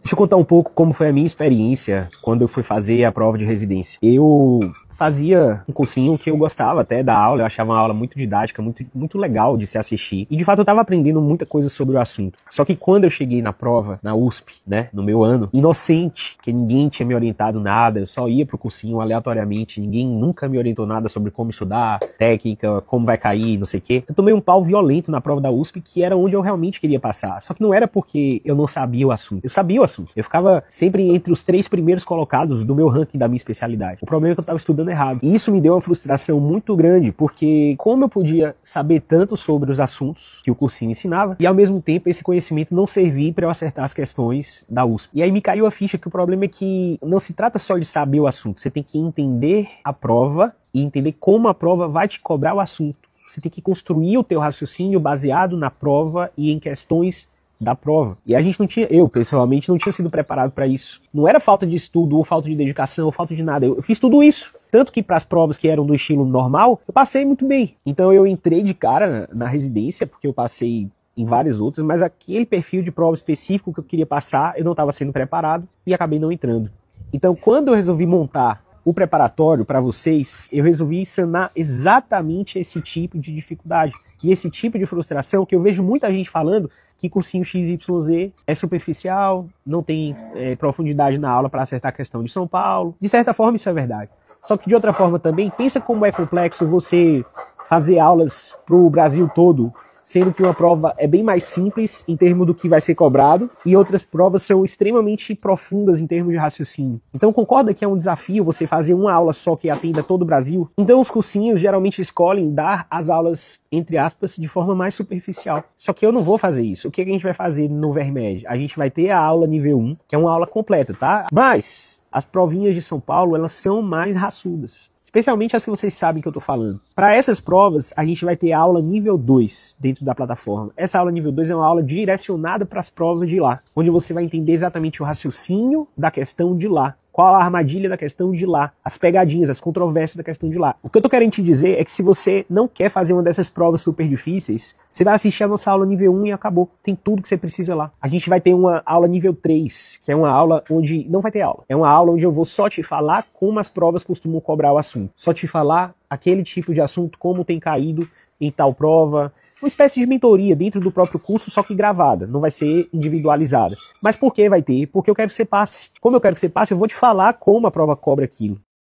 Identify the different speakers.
Speaker 1: Deixa eu contar um pouco como foi a minha experiência quando eu fui fazer a prova de residência. Eu fazia um cursinho que eu gostava até da aula, eu achava uma aula muito didática, muito legal de se assistir. E de fato eu estava aprendendo muita coisa sobre o assunto. Só que quando eu cheguei na prova, na USP, né, no meu ano, inocente, que ninguém tinha me orientado nada, eu só ia pro cursinho aleatoriamente, ninguém nunca me orientou nada sobre como estudar, técnica, como vai cair, não sei o quê. Eu tomei um pau violento na prova da USP, que era onde eu realmente queria passar. Só que não era porque eu não sabia o assunto. Eu sabia o assunto. Eu ficava sempre entre os 3 primeiros colocados do meu ranking da minha especialidade. O problema é que eu estava estudando errado. E isso me deu uma frustração muito grande, porque como eu podia saber tanto sobre os assuntos que o cursinho ensinava, e ao mesmo tempo esse conhecimento não servia para eu acertar as questões da USP. E aí me caiu a ficha que o problema é que não se trata só de saber o assunto, você tem que entender a prova e entender como a prova vai te cobrar o assunto. Você tem que construir o teu raciocínio baseado na prova e em questões da prova. E a gente não tinha, eu pessoalmente não tinha sido preparado para isso. Não era falta de estudo, ou falta de dedicação, ou falta de nada. Eu fiz tudo isso. Tanto que para as provas que eram do estilo normal, eu passei muito bem. Então eu entrei de cara na residência, porque eu passei em várias outras, mas aquele perfil de prova específico que eu queria passar, eu não estava sendo preparado e acabei não entrando. Então quando eu resolvi montar o preparatório para vocês, eu resolvi sanar exatamente esse tipo de dificuldade e esse tipo de frustração que eu vejo muita gente falando que cursinho XYZ é superficial, não tem profundidade na aula para acertar a questão de São Paulo. De certa forma isso é verdade. Só que de outra forma também, pensa como é complexo você fazer aulas para o Brasil todo, sendo que uma prova é bem mais simples em termos do que vai ser cobrado e outras provas são extremamente profundas em termos de raciocínio. Então concorda que é um desafio você fazer uma aula só que atenda todo o Brasil? Então os cursinhos geralmente escolhem dar as aulas, entre aspas, de forma mais superficial. Só que eu não vou fazer isso. O que a gente vai fazer no VerMed? A gente vai ter a aula nível 1, que é uma aula completa, tá? Mas as provinhas de São Paulo, elas são mais raçudas. Especialmente as que vocês sabem que eu tô falando. Para essas provas, a gente vai ter a aula nível 2 dentro da plataforma. Essa aula nível 2 é uma aula direcionada para as provas de lá, onde você vai entender exatamente o raciocínio da questão de lá. Qual a armadilha da questão de lá, as pegadinhas, as controvérsias da questão de lá. O que eu tô querendo te dizer é que se você não quer fazer uma dessas provas super difíceis, você vai assistir a nossa aula nível 1 e acabou. Tem tudo que você precisa lá. A gente vai ter uma aula nível 3, que é uma aula onde não vai ter aula. É uma aula onde eu vou só te falar como as provas costumam cobrar o assunto. Só te falar aquele tipo de assunto, como tem caído em tal prova, uma espécie de mentoria dentro do próprio curso, só que gravada, não vai ser individualizada. Mas por que vai ter? Porque eu quero que você passe. Como eu quero que você passe, eu vou te falar como a prova cobra aquilo.